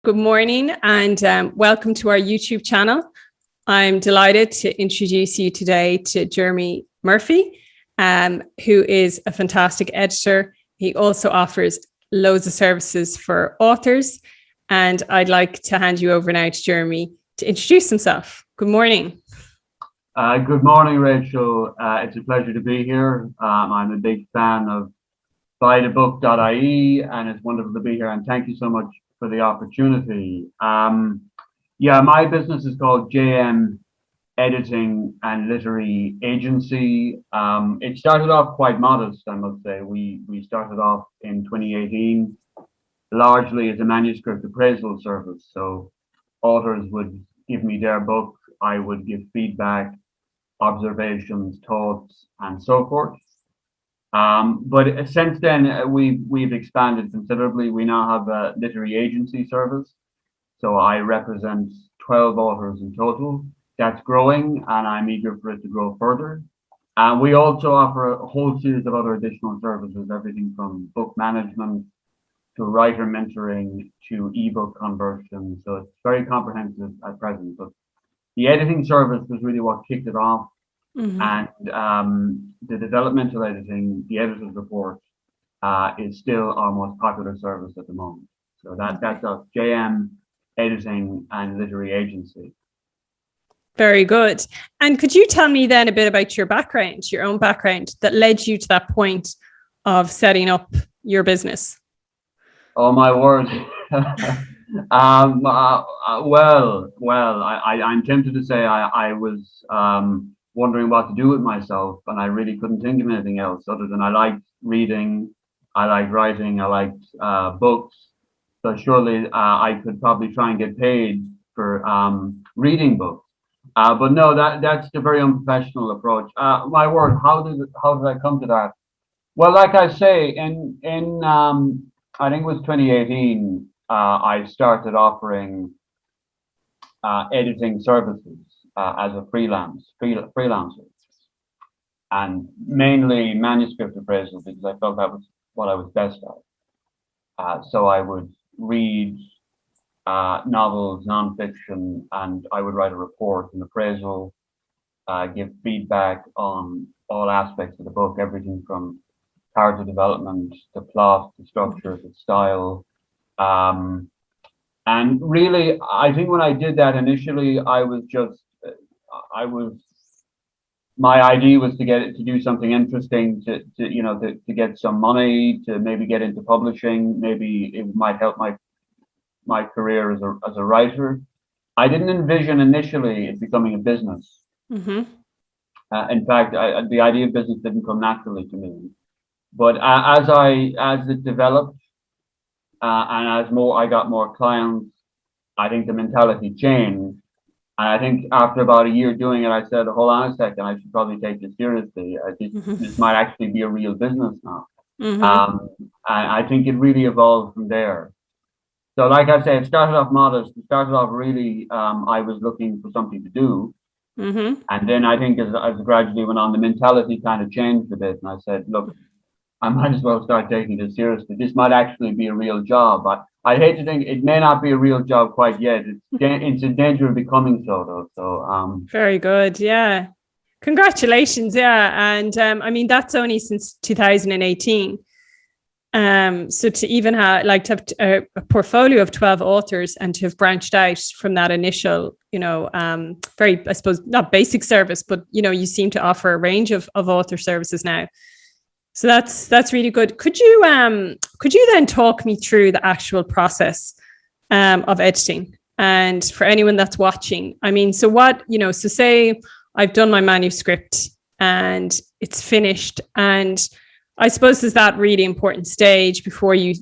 Good morning and welcome to our YouTube channel. I'm delighted to introduce you today to Jeremy Murphy, who is a fantastic editor. He also offers loads of services for authors. And I'd like to hand you over now to Jeremy to introduce himself. Good morning. Good morning, Rachel. It's a pleasure to be here. I'm a big fan of BuytheBook.ie, and it's wonderful to be here. And thank you so much for the opportunity. My business is called JM Editing and Literary Agency. It started off quite modest, I must say. We started off in 2018, largely as a manuscript appraisal service. So authors would give me their book, I would give feedback, observations, thoughts, and so forth. But since then, we've expanded considerably. We now have a literary agency service. So I represent 12 authors in total. That's growing, and I'm eager for it to grow further. And we also offer a whole series of other additional services, everything from book management to writer mentoring to ebook conversion. So it's very comprehensive at present. But the editing service was really what kicked it off. Mm-hmm. And the developmental editing, the editor's report, is still our most popular service at the moment. So that's us, JM Editing and Literary Agency. Very good. And could you tell me then a bit about your background, your own background that led you to that point of setting up your business? Oh, my word. I'm tempted to say I was wondering what to do with myself, and I really couldn't think of anything else other than I liked reading, I liked writing, I liked books. So surely I could probably try and get paid for reading books. But no, that's the very unprofessional approach. My word, how did I come to that? Well, like I say, in I think it was 2018, I started offering editing services as a freelancer, and mainly manuscript appraisal, because I felt that was what I was best at. So I would read novels, nonfiction, and I would write a report, an appraisal, give feedback on all aspects of the book, everything from character development to plot to structure to style. And really, I think when I did that initially, my idea was to do something interesting, to get some money, to maybe get into publishing. Maybe it might help my career as a writer. I didn't envision initially it becoming a business. Mm-hmm. In fact, the idea of business didn't come naturally to me. But as it developed, and as I got more clients, I think the mentality changed. And I think after about a year doing it, I said, hold on a second, I should probably take this seriously. This might actually be a real business now. Mm-hmm. And I think it really evolved from there. So like I said, it started off modest. It started off really, I was looking for something to do. Mm-hmm. And then I think as it gradually went on, the mentality kind of changed a bit. And I said, look, I might as well start taking this seriously. This might actually be a real job. But I hate to think it may not be a real job quite yet. It's in danger of becoming so, though. So very good. Yeah. Congratulations. Yeah. And I mean, that's only since 2018. So to even have a portfolio of 12 authors and to have branched out from that initial, very, I suppose, not basic service, but, you seem to offer a range of author services now. So that's really good. Could you then talk me through the actual process of editing? And for anyone that's watching, I mean, so what, so say I've done my manuscript and it's finished, and I suppose there's that really important stage before you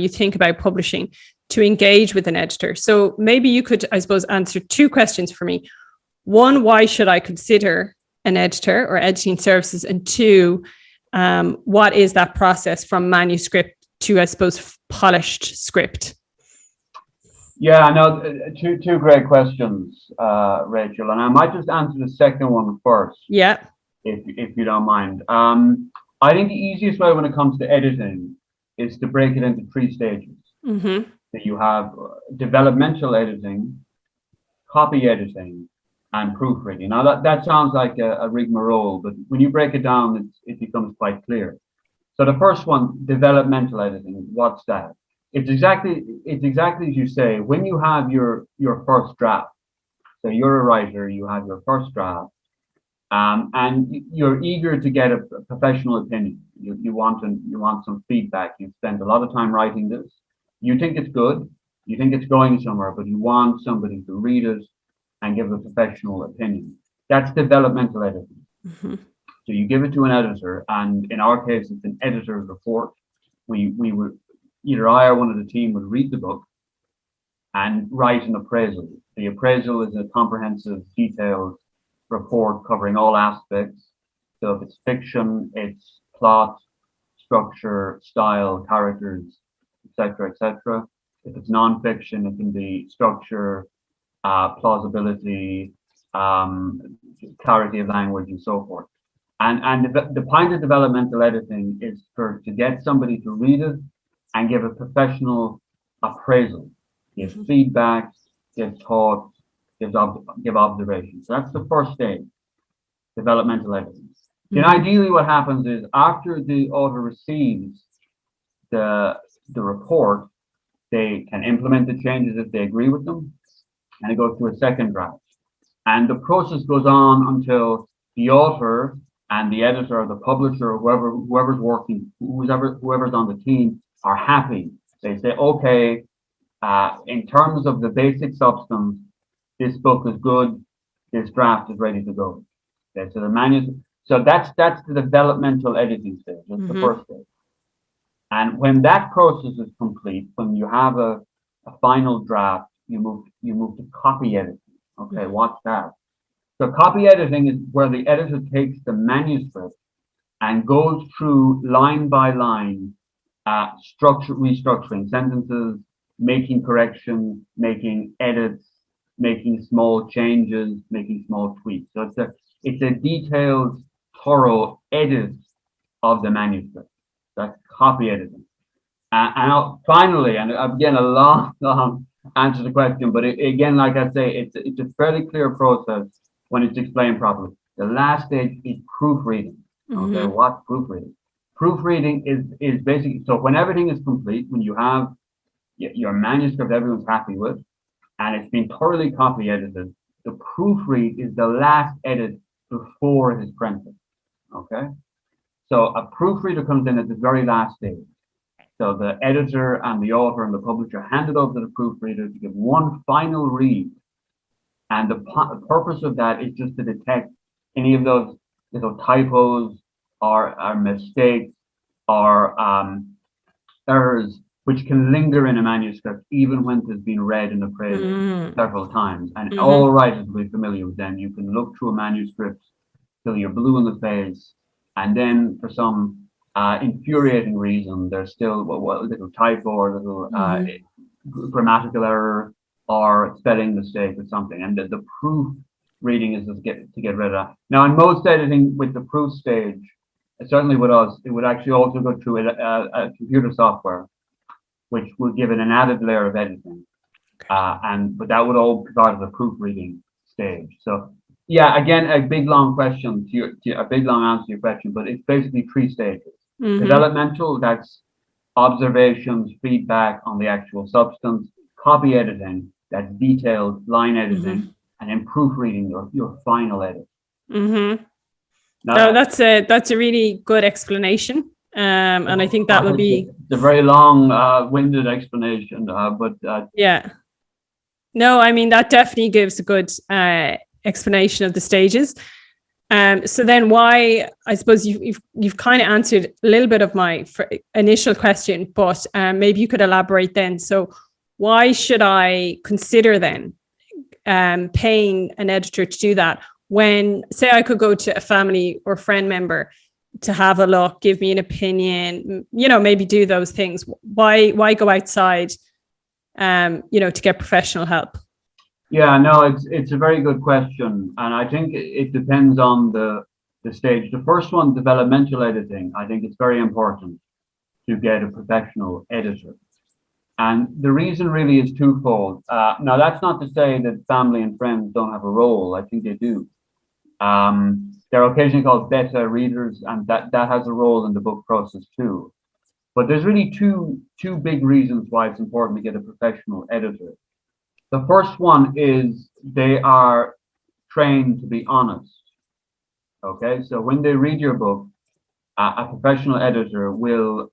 think about publishing to engage with an editor. So maybe you could, I suppose, answer two questions for me. One, why should I consider an editor or editing services? And two, what is that process from manuscript to, I suppose, polished script? Yeah, no, two great questions, Rachel, and I might just answer the second one first. Yeah, if you don't mind. I think the easiest way when it comes to editing is to break it into three stages. Mm-hmm. that you have developmental editing, copy editing, and proofreading. Now that sounds like a rigmarole, but when you break it down, it becomes quite clear. So the first one, developmental editing, what's that? It's exactly as you say. When you have your first draft, so you're a writer, you have your first draft, and you're eager to get a professional opinion. You want some feedback. You've spent a lot of time writing this. You think it's good. You think it's going somewhere, but you want somebody to read it and give a professional opinion. That's developmental editing. Mm-hmm. So you give it to an editor, and in our case, it's an editor's report. We would, either I or one of the team would read the book and write an appraisal. The appraisal is a comprehensive, detailed report covering all aspects. So if it's fiction, it's plot, structure, style, characters, etc., etc. If it's non-fiction, it can be structure, plausibility, clarity of language, and so forth. And the point of developmental editing is to get somebody to read it and give a professional appraisal, give feedback, give thoughts, give observations. So that's the first stage, developmental editing. Then ideally what happens is after the author receives the report, they can implement the changes if they agree with them, and it goes to a second draft. And the process goes on until the author and the editor or the publisher or whoever's working, whoever's on the team are happy. They say, okay, in terms of the basic substance, this book is good, this draft is ready to go. Okay, so that's the developmental editing stage. That's the first stage. And when that process is complete, when you have a final draft, you move to copy editing. Okay, what's that? So copy editing is where the editor takes the manuscript and goes through line by line, restructuring sentences, making corrections, making edits, making small changes, making small tweaks. So it's a detailed, thorough edit of the manuscript. That's copy editing. And finally, and again, a long answer to the question, but again, like I say, it's a fairly clear process when it's explained properly. The last stage is proofreading. Okay, what's proofreading? Proofreading is basically, so when everything is complete, when you have your manuscript everyone's happy with, and it's been thoroughly copy edited, the proofread is the last edit before it is printed. Okay, so a proofreader comes in at the very last stage. So the editor and the author and the publisher hand it over to the proofreader to give one final read. And the purpose of that is just to detect any of those little typos or mistakes or errors which can linger in a manuscript even when it has been read and appraised several times. And all writers will be familiar with them. You can look through a manuscript till you're blue in the face, and then for some infuriating reason, there's still a little typo or a little grammatical error or spelling mistake or something, and the proof reading is to get rid of that. Now, in most editing with the proof stage, certainly with us, it would actually also go through a computer software, which would give it an added layer of editing, but that would all be part of the proofreading stage. So, yeah, again, a big long answer to your question, but it's basically 3 stages. Developmental, that's observations, feedback on the actual substance. Copy editing, that's detailed line editing, and then proofreading, your final edit. No, that's a really good explanation, and I think that would be it's a very long-winded explanation, but yeah. No, I mean that definitely gives a good explanation of the stages. So then why, I suppose you've kind of answered a little bit of my initial question, but maybe you could elaborate then. So why should I consider then paying an editor to do that when, say, I could go to a family or friend member to have a look, give me an opinion, maybe do those things? Why go outside, to get professional help? Yeah, no, it's a very good question, and I think it depends on the stage. The first one, developmental editing, I think it's very important to get a professional editor. And the reason really is twofold. Now, that's not to say that family and friends don't have a role. I think they do. They're occasionally called beta readers, and that has a role in the book process too. But there's really two big reasons why it's important to get a professional editor. The first one is they are trained to be honest. Okay, so when they read your book, a professional editor will,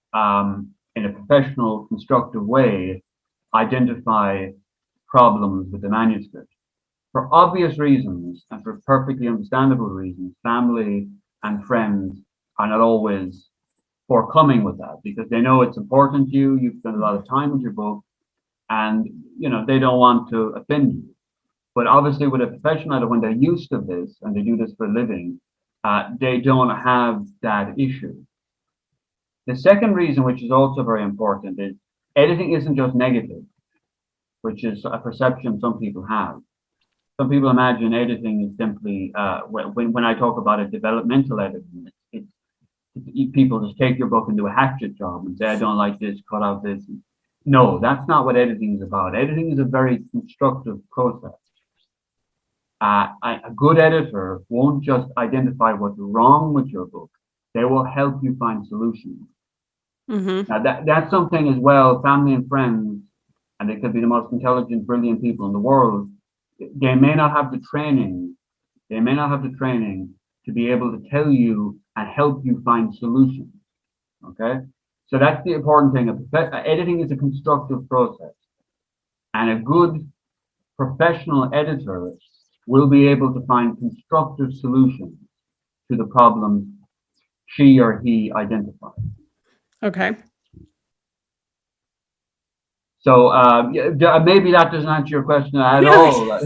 in a professional, constructive way, identify problems with the manuscript. For obvious reasons and for perfectly understandable reasons, family and friends are not always forthcoming with that because they know it's important to you. You've spent a lot of time with your book, and they don't want to offend you. But obviously, with a professional editor, when they're used to this and they do this for a living, they don't have that issue. The second reason, which is also very important, is editing isn't just negative, which is a perception some people have. Some people imagine editing is simply, when I talk about it, developmental editing, people just take your book and do a hatchet job and say, I don't like this, cut out this. No, that's not what editing is about. Editing is a very constructive process. A good editor won't just identify what's wrong with your book. They will help you find solutions. Mm-hmm. Now, that's something as well, family and friends, and they could be the most intelligent, brilliant people in the world. They may not have the training. They may not have the training to be able to tell you and help you find solutions. Okay? So that's the important thing. Editing is a constructive process. And a good professional editor will be able to find constructive solutions to the problems she or he identifies. Okay. So maybe that doesn't answer your question at all.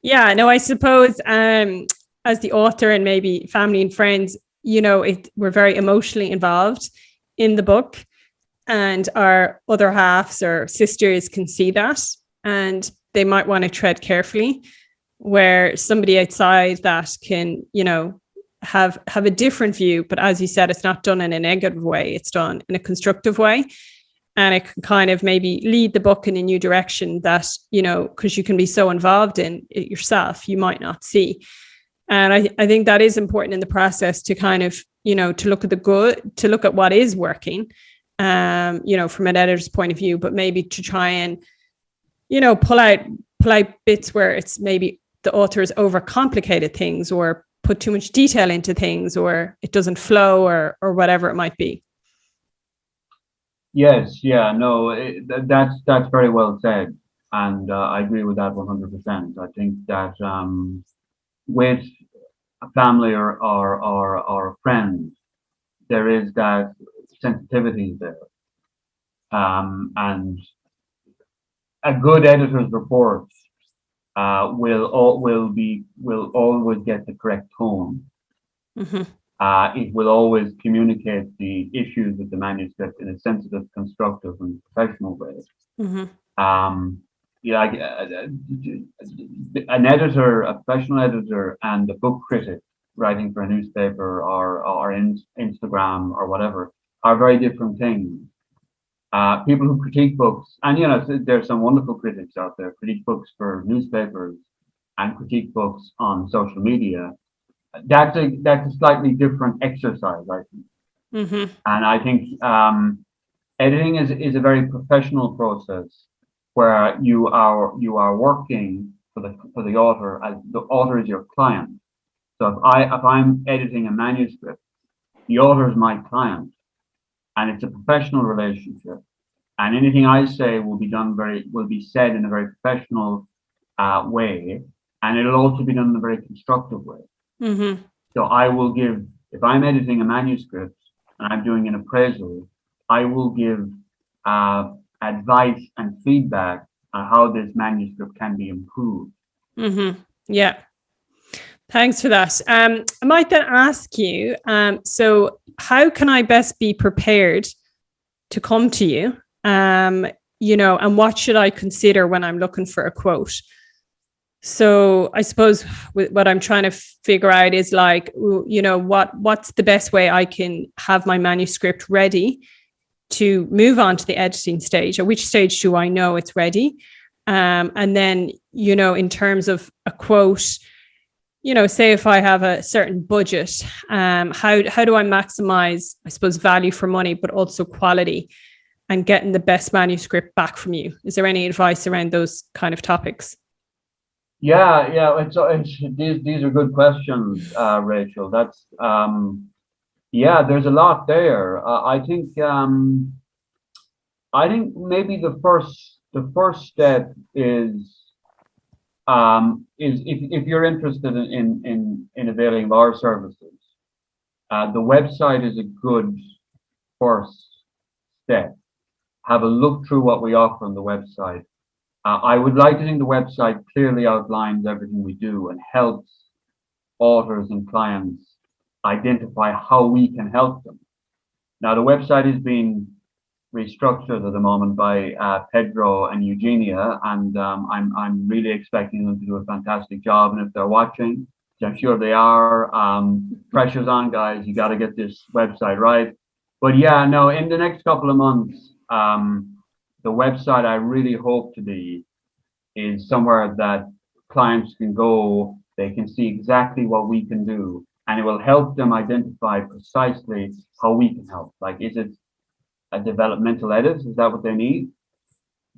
Yeah, no, I suppose as the author and maybe family and friends, we're very emotionally involved in the book, and our other halves or sisters can see that, and they might want to tread carefully, where somebody outside that can, have a different view. But as you said, it's not done in a negative way. It's done in a constructive way. And it can kind of maybe lead the book in a new direction that, because you can be so involved in it yourself, you might not see. And I think that is important in the process to kind of, to look at the good, to look at what is working, from an editor's point of view, but maybe to try and, pull out bits where it's maybe the author has overcomplicated things or put too much detail into things, or it doesn't flow, or whatever it might be. Yes, yeah, no, that's very well said, and I agree with that 100%. I think that with a family or friends, there is that sensitivity there, and a good editor's report will always get the correct tone. Mm-hmm. It will always communicate the issues with the manuscript in a sensitive, constructive, and professional way. Mm-hmm. An editor, a professional editor, and a book critic writing for a newspaper or Instagram or whatever are very different things. People who critique books, and there's some wonderful critics out there, critique books for newspapers and critique books on social media. That's a slightly different exercise, I think. Mm-hmm. And I think editing is a very professional process where you are working for the author, as the author is your client. So if I'm editing a manuscript, the author is my client, and it's a professional relationship. And anything I say will be said in a very professional way, and it'll also be done in a very constructive way. Mm-hmm. So I will give, if I'm editing a manuscript and I'm doing an appraisal, I will give advice and feedback on how this manuscript can be improved. Mm-hmm. Yeah. Thanks for that. I might then ask you, so how can I best be prepared to come to you? And what should I consider when I'm looking for a quote? So I suppose what I'm trying to figure out is what's the best way I can have my manuscript ready to move on to the editing stage? At which stage do I know it's ready? And then, in terms of a quote, say if I have a certain budget, how do I maximize, I suppose, value for money, but also quality and getting the best manuscript back from you? Is there any advice around those kind of topics? Yeah. These are good questions, Rachel. That's there's a lot there. I think maybe the first step is if you're interested in availing of our services, the website is a good first step. Have a look through what we offer on the website. I would like to think the website clearly outlines everything we do and helps authors and clients identify how we can help them. Now, the website is being restructured at the moment by Pedro and Eugenia, and I'm really expecting them to do a fantastic job. And if they're watching, which I'm sure they are, pressure's on, guys. You got to get this website right. But yeah, no, in the next couple of months, the website I really hope to be is somewhere that clients can go, they can see exactly what we can do, and it will help them identify precisely how we can help. Like, is it a developmental edit? Is that what they need?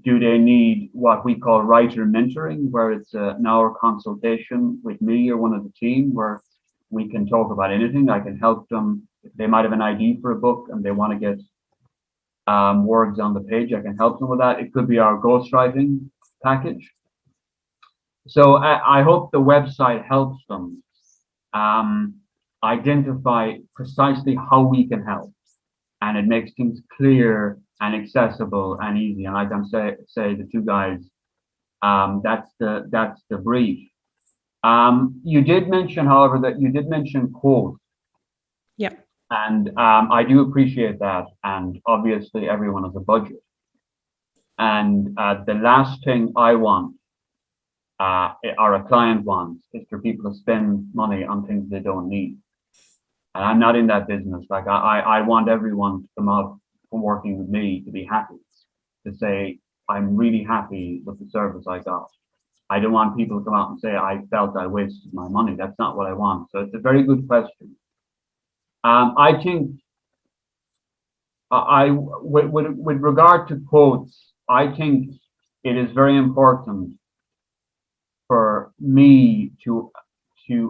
Do they need what we call writer mentoring, where it's an hour consultation with me or one of the team where we can talk about anything? I can help them. If they might have an idea for a book and they want to get words on the page, I can help them with that. It could be our ghostwriting package. So I hope the website helps them identify precisely how we can help, and it makes things clear and accessible and easy. And I can say the two guys, that's the brief. You did mention, however, that you did mention quotes. Yeah. And I do appreciate that. And obviously everyone has a budget. And the last thing I want, or a client wants, is for people to spend money on things they don't need. And I'm not in that business. Like, I want everyone to come out from working with me to be happy, to say, I'm really happy with the service I got. I don't want people to come out and say, I felt I wasted my money. That's not what I want. So it's a very good question. I think with regard to quotes, I think it is very important for me to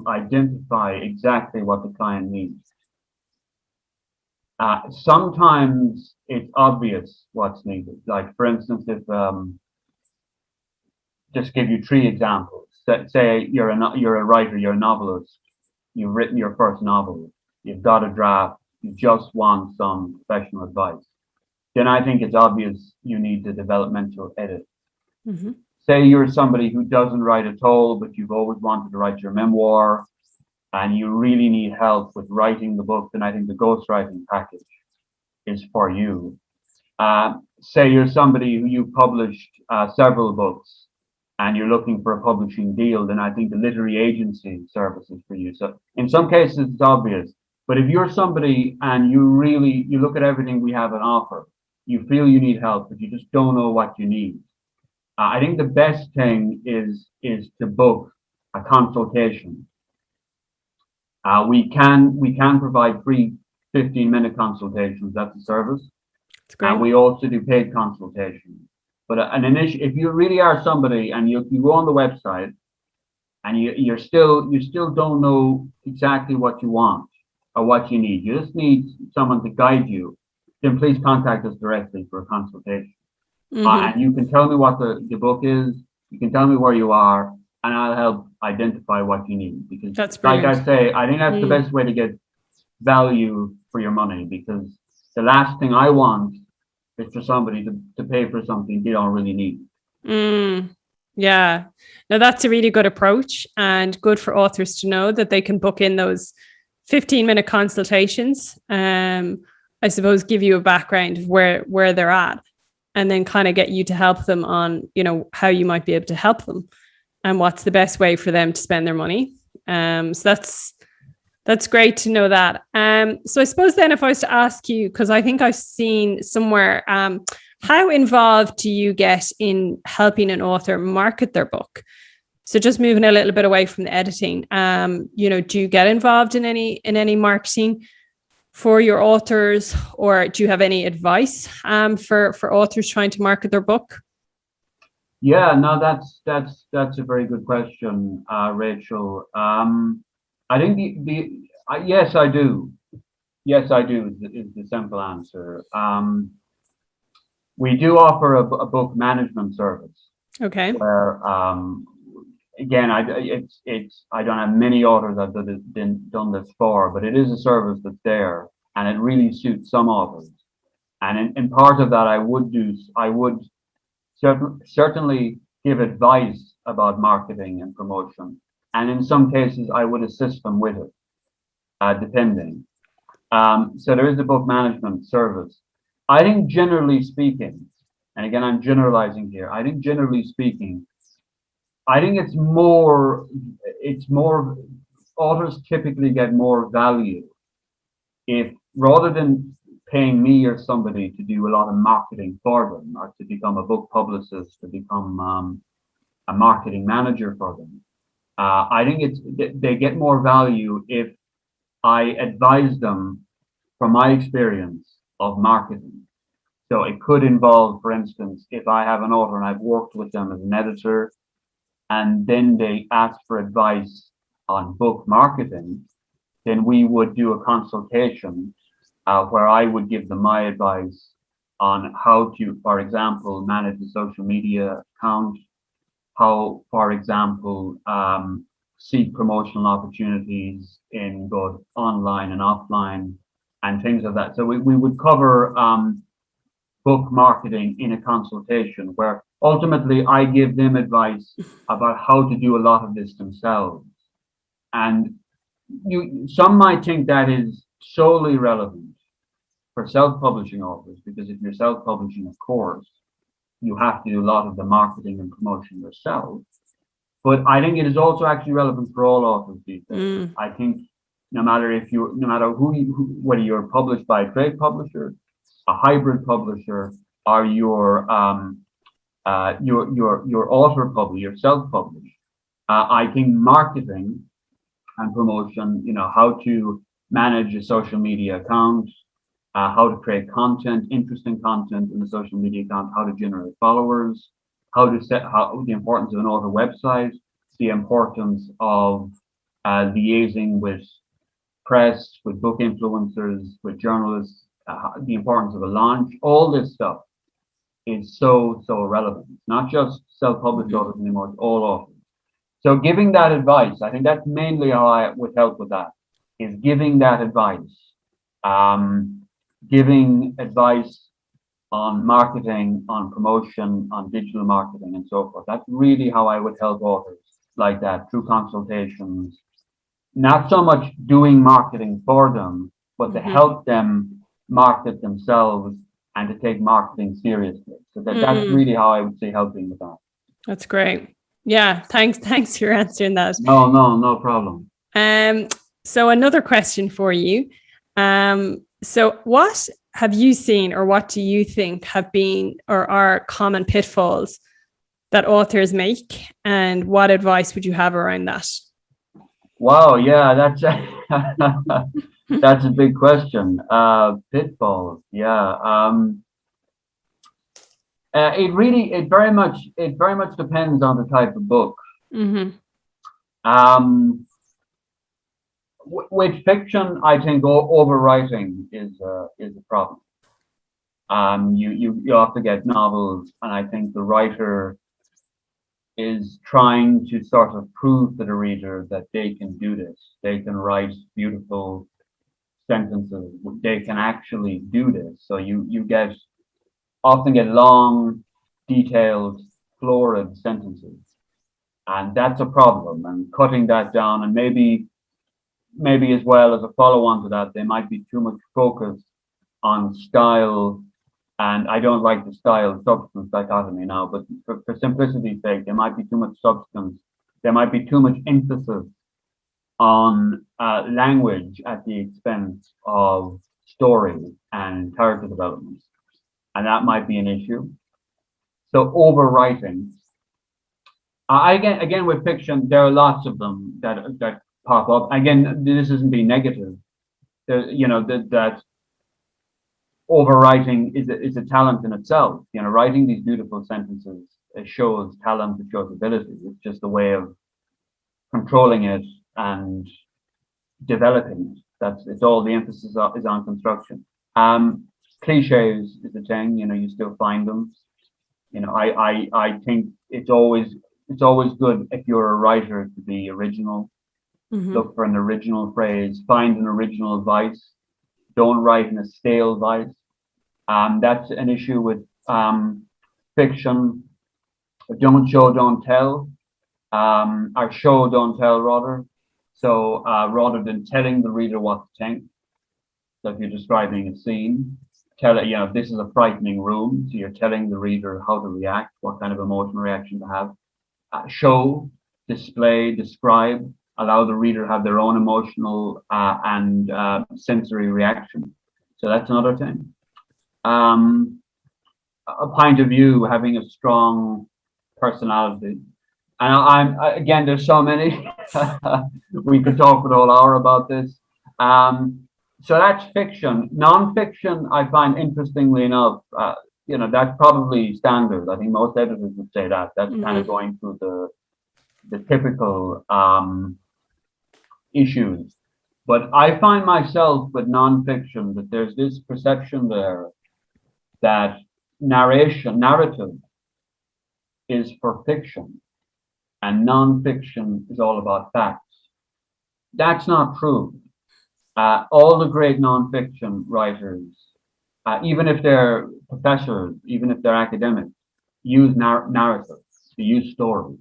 identify exactly what the client needs. Sometimes it's obvious what's needed. Like, for instance, if just give you three examples. Say you're a writer, you're a novelist, you've written your first novel, you've got a draft, you just want some professional advice. Then I think it's obvious you need the developmental edit. Mm-hmm. Say you're somebody who doesn't write at all, but you've always wanted to write your memoir, and you really need help with writing the book, then I think the ghostwriting package is for you. Say you're somebody who you published several books and you're looking for a publishing deal, then I think the literary agency service is for you. So in some cases it's obvious, but if you're somebody and you look at everything we have on offer, you feel you need help, but you just don't know what you need, I think the best thing is to book a consultation. We can provide free 15-minute consultations. That's a service. That's great. And we also do paid consultations. But if you really are somebody and you go on the website and you still don't know exactly what you want or what you need, you just need someone to guide you, then please contact us directly for a consultation. Mm-hmm. And you can tell me what the book is, you can tell me where you are, and I'll help identify what you need. Because that's like brilliant. I say, I think that's the best way to get value for your money, because the last thing I want is for somebody to pay for something they don't really need. Yeah. No, that's a really good approach, and good for authors to know that they can book in those 15-minute consultations. I suppose give you a background of where they're at, and then kind of get you to help them on, how you might be able to help them and what's the best way for them to spend their money. So That's great to know that. So I suppose then if I was to ask you, because I think I've seen somewhere, how involved do you get in helping an author market their book? So just moving a little bit away from the editing, do you get involved in any marketing for your authors, or do you have any advice for authors trying to market their book? Yeah, no, that's a very good question, Rachel. I think yes, I do. Yes, I do is the simple answer. We do offer a book management service. Okay. Where again, I don't have many authors that have done this for, but it is a service that's there, and it really suits some authors. And in part of that, I would certainly give advice about marketing and promotion, and in some cases, I would assist them with it, depending. So there is a book management service. I think generally speaking, and again, I'm generalizing here. I think generally speaking, I think it's more authors typically get more value if, rather than paying me or somebody to do a lot of marketing for them, or to become a book publicist, to become a marketing manager for them. I think they get more value if I advise them from my experience of marketing. So it could involve, for instance, if I have an author and I've worked with them as an editor, and then they ask for advice on book marketing, then we would do a consultation where I would give them my advice on how to, for example, manage a social media account, how, for example, seek promotional opportunities in both online and offline and things like that. So we would cover book marketing in a consultation where ultimately I give them advice about how to do a lot of this themselves. And some might think that is solely relevant for self-publishing authors, because if you're self-publishing, of course, you have to do a lot of the marketing and promotion yourself. But I think it is also actually relevant for all authors these days. I think no matter whether you're published by a trade publisher, a hybrid publisher, or your author publisher, your self-published, I think marketing and promotion, how to manage a social media account, how to create content, interesting content in the social media account, how to generate followers, the importance of an author website, the importance of liaising with press, with book influencers, with journalists, the importance of a launch. All this stuff is so relevant. It's not just self-published authors anymore, it's all authors. So giving that advice, I think that's mainly how I would help with that, is giving that advice. Giving advice on marketing, on promotion, on digital marketing, and so forth. That's really how I would help authors like that, through consultations. Not so much doing marketing for them, but to help them market themselves and to take marketing seriously. So that's really how I would say helping with that. That's great. Yeah, thanks for answering that. No problem. So another question for you. So what have you seen, or what do you think have been or are common pitfalls that authors make, and what advice would you have around that? Wow, yeah, that's that's a big question. Pitfalls, yeah. It very much depends on the type of book. With fiction, I think overwriting is a problem. You often get novels, and I think the writer is trying to sort of prove to the reader that they can do this. They can write beautiful sentences. They can actually do this. So you often get long, detailed, florid sentences, and that's a problem. And cutting that down, and maybe as well as a follow-on to that, there might be too much focus on style. And I don't like the style substance dichotomy now, but for simplicity's sake, there might be too much substance. There might be too much emphasis on language at the expense of story and character development, and that might be an issue. So overwriting. Again, with fiction, there are lots of them that pop up. Again, this isn't being negative. That overwriting is a talent in itself. Writing these beautiful sentences, it shows talent, it shows ability. It's just a way of controlling it and developing it. It's all the emphasis is on construction. Cliches is a thing. You still find them. I think it's always good if you're a writer to be original. Look for an original phrase, find an original vice. Don't write in a stale vice. That's an issue with fiction. Don't show, don't tell. Or show, don't tell, rather. So rather than telling the reader what to think, so if you're describing a scene, tell it, this is a frightening room. So you're telling the reader how to react, what kind of emotional reaction to have. Show, display, describe, allow the reader to have their own emotional and sensory reaction. So that's another thing. A point of view, having a strong personality. And again, there's so many. We could talk for the whole hour about this. So that's fiction. Non-fiction, I find, interestingly enough, that's probably standard. I think most editors would say that. That's kind of going through the typical issues. But I find myself with non-fiction that there's this perception there that narrative is for fiction and non-fiction is all about facts. That's not true. All the great non-fiction writers, even if they're professors, even if they're academics, use narrative, they use story.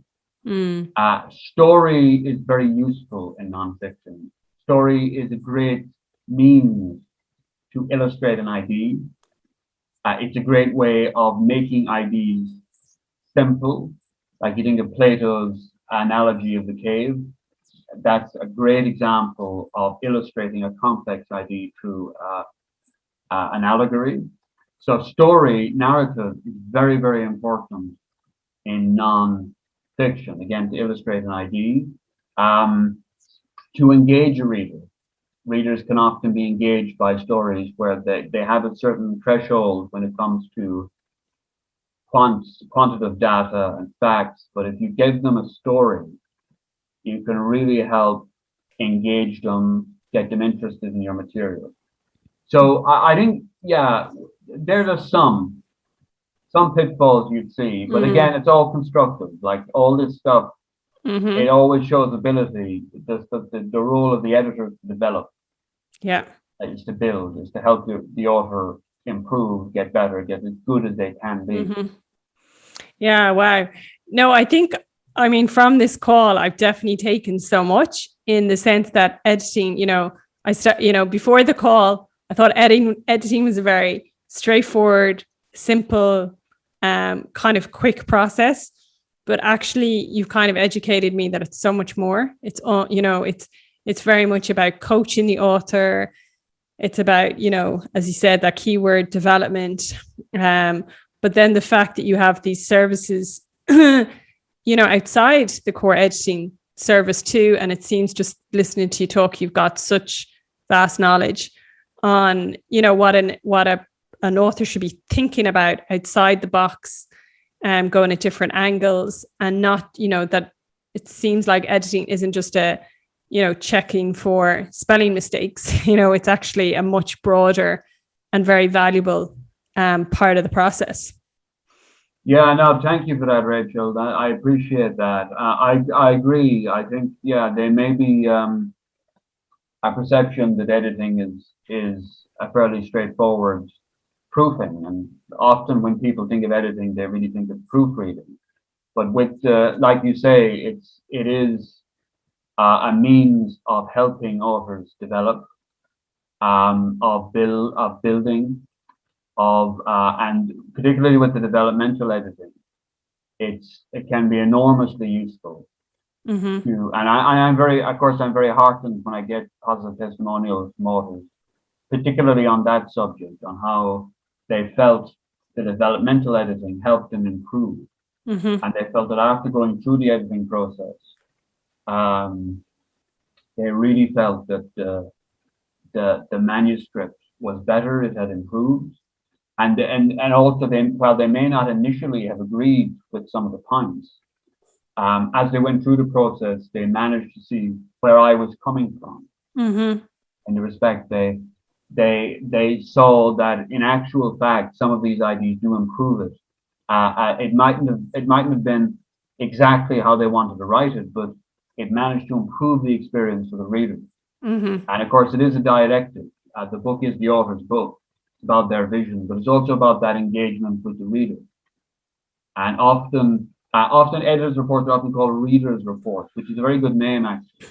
Story is very useful in non-fiction. Story is a great means to illustrate an idea. It's a great way of making ideas simple. Like you think of Plato's analogy of the cave. That's a great example of illustrating a complex idea through an allegory. So story, narrative is very, very important in non-fiction. Again, to illustrate an idea, to engage a reader. Readers can often be engaged by stories where they have a certain threshold when it comes to quantitative data and facts. But if you give them a story, you can really help engage them, get them interested in your material. So I think, there's some pitfalls you'd see, but again, it's all constructive. Like all this stuff, it always shows ability. The role of the editor is to develop. Yeah. Is to build, is to help the author improve, get better, get as good as they can be. Yeah, wow. No, I mean, from this call, I've definitely taken so much in the sense that editing, before the call, I thought editing was a very straightforward, simple, kind of quick process. But actually, you've kind of educated me that it's so much more. It's all, it's very much about coaching the author. It's about, as you said, that keyword development. But then the fact that you have these services, outside the core editing service too. And it seems just listening to you talk, you've got such vast knowledge on, what an author should be thinking about outside the box, going at different angles, and not, that it seems like editing isn't just checking for spelling mistakes. It's actually a much broader and very valuable part of the process. Yeah, no, thank you for that, Rachel. I appreciate that. I agree. I think, there may be a perception that editing is a fairly straightforward proofing, and often when people think of editing, they really think of proofreading. But with, like you say, it is a means of helping authors develop, of building, and particularly with the developmental editing, it can be enormously useful And I'm very, of course, I'm very heartened when I get positive testimonials from authors, particularly on that subject, on how they felt the developmental editing helped them improve. And they felt that after going through the editing process, they really felt that the manuscript was better, it had improved. And also, while they may not initially have agreed with some of the points, as they went through the process, they managed to see where I was coming from. In the respect they saw that in actual fact, some of these ideas do improve it. It mightn't have been exactly how they wanted to write it, but it managed to improve the experience for the reader. And of course, it is a dialectic. The book is the author's book. It's about their vision, but it's also about that engagement with the reader. And often editors' reports are often called readers' reports, which is a very good name actually,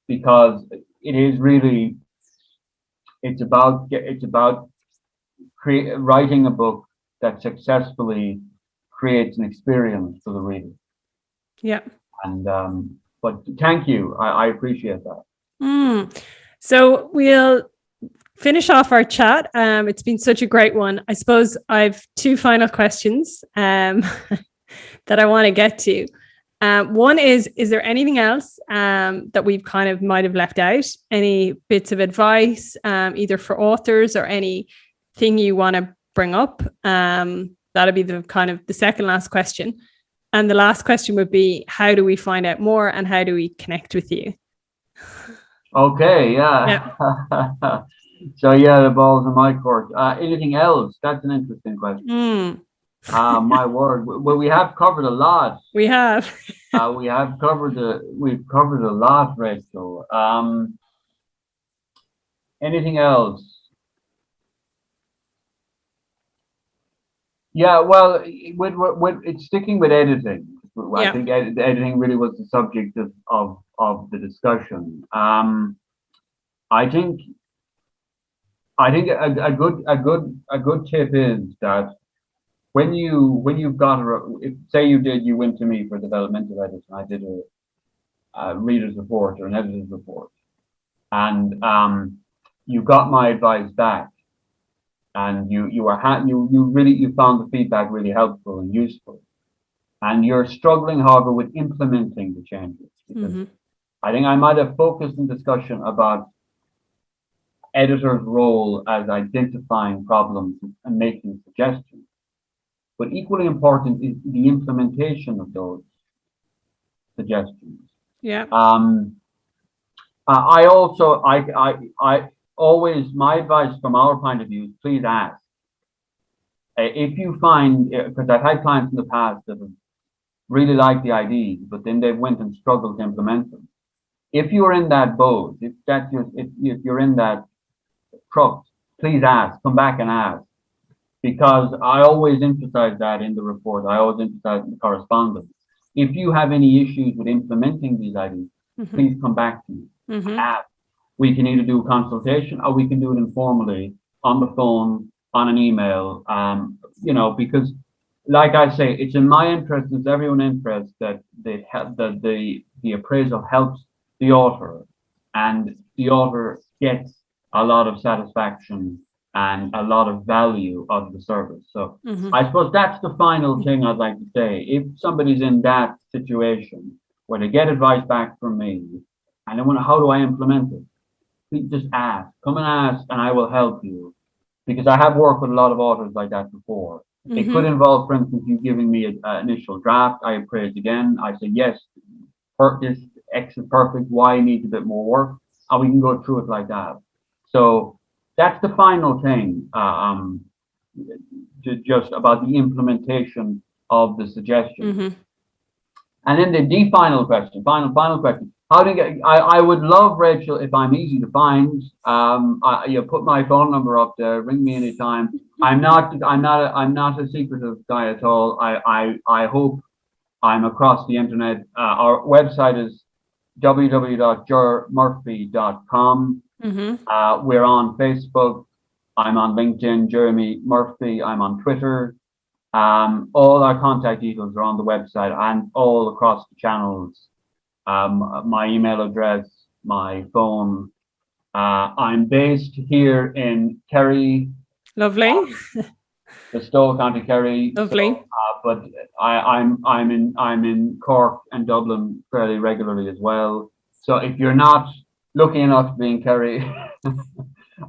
because it is really it's about writing a book that successfully creates an experience for the reader. Yeah. And but thank you. I appreciate that. So we'll finish off our chat. It's been such a great one. I suppose I've two final questions that I want to get to. One is there anything else that we've kind of might have left out? Any bits of advice, either for authors or anything you want to bring up? That'll be the kind of the second last question. And the last question would be, how do we find out more and how do we connect with you? Okay, yeah. So yeah, the ball's in my court. Anything else? That's an interesting question. My word. Well, we have covered a lot. We have. We've covered a lot, Rachel. Anything else? Yeah, well, with it's sticking with editing. I think editing really was the subject of the discussion. I think a good tip is that when you've got you went to me for developmental editing, I did a reader's report or an editor's report, and you got my advice back, and you found the feedback really helpful and useful, and you're struggling, however, with implementing the changes. Because I think I might have focused in discussion about editor's role as identifying problems and making suggestions. But equally important is the implementation of those suggestions. Yeah. I always, my advice from our point of view is please ask. If you find, because I've had clients in the past that have really liked the ideas, but then they went and struggled to implement them. If you're in that boat, if you're in that truck, please ask, come back and ask. Because I always emphasize that in the report. I always emphasize in the correspondence. If you have any issues with implementing these ideas, please come back to me. Ask. We can either do a consultation or we can do it informally on the phone, on an email. Because, like I say, it's in my interest, it's everyone's interest that the appraisal helps the author, and the author gets a lot of satisfaction and a lot of value out of the service. So I suppose that's the final thing I'd like to say. If somebody's in that situation where they get advice back from me and they wonder, how do I implement it? Please just ask, come and ask, and I will help you. Because I have worked with a lot of authors like that before. It could involve, for instance, you giving me an initial draft. I appraise again. I say, yes, this X is perfect. Y needs a bit more work. And we can go through it like that. So that's the final thing, just about the implementation of the suggestion. And then the final question. How do you get? I would love, Rachel, if I'm easy to find. You put my phone number up there. Ring me anytime. I'm not a secretive guy at all. I hope I'm across the internet. Our website is www.jermurphy.com. We're on Facebook. I'm on LinkedIn, Jeremy Murphy. I'm on Twitter. All our contact details are on the website and all across the channels. My email address, my phone. I'm based here in Kerry. Lovely. The Stowe, County Kerry. Lovely. So, but I'm in Cork and Dublin fairly regularly as well. So if you're not lucky enough to be in Kerry,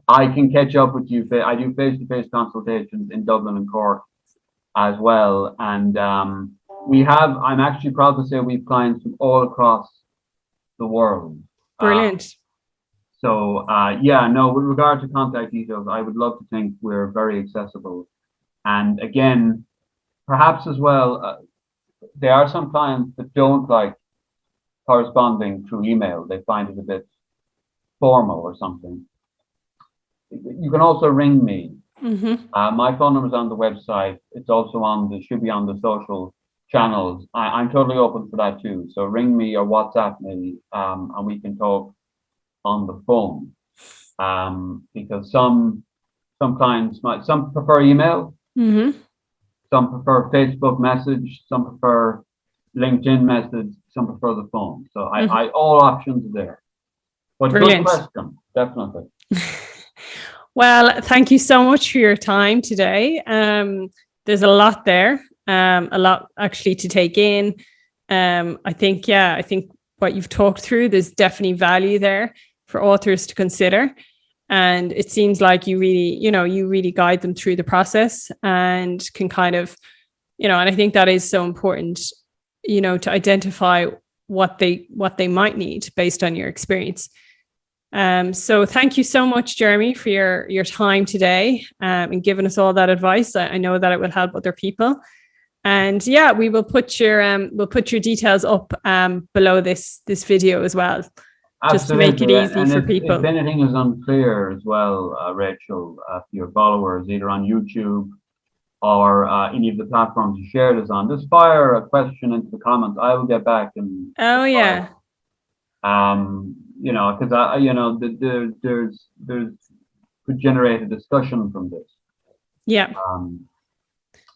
I can catch up with you. I do face-to-face consultations in Dublin and Cork as well. And I'm actually proud to say we've clients from all across the world. Brilliant. With regard to contact details, I would love to think we're very accessible. And again, perhaps as well, there are some clients that don't like corresponding through email. They find it a bit formal or something. You can also ring me. My phone number is on the website. It's also should be on the social channels. I'm totally open for that too. So ring me or WhatsApp me, and we can talk on the phone. Because some clients some prefer email. Some prefer Facebook message, some prefer LinkedIn message, some prefer the phone. So I all options are there. But Brilliant. Good question, definitely. Well, thank you so much for your time today. There's a lot there, a lot actually to take in. I think what you've talked through, there's definitely value there for authors to consider. And it seems like you really guide them through the process and can kind of, and I think that is so important, to identify what they might need based on your experience. So thank you so much, Jeremy, for your time today and giving us all that advice. I know that it will help other people. And we will put your details up below this video as well. Just to make it easy for people. If anything is unclear as well, Rachel, for your followers, either on YouTube or any of the platforms you share this on, just fire a question into the comments. I will get back and. Oh yeah. Because there's could generate a discussion from this. Yeah.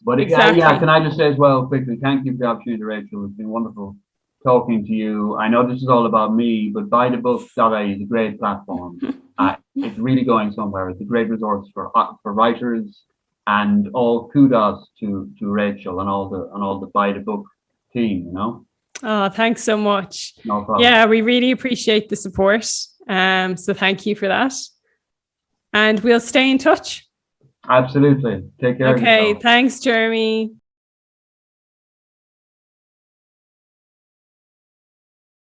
But exactly. Can I just say as well quickly? Thank you for the opportunity, Rachel. It's been wonderful talking to you. I know this is all about me, but BuytheBook.ie is a great platform. It's really going somewhere. It's a great resource for writers, and all kudos to Rachel and all the Buy the Book team. Oh, thanks so much. No problem. Yeah, we really appreciate the support. So thank you for that, and we'll stay in touch. Absolutely. Take care. Okay. Thanks, Jeremy.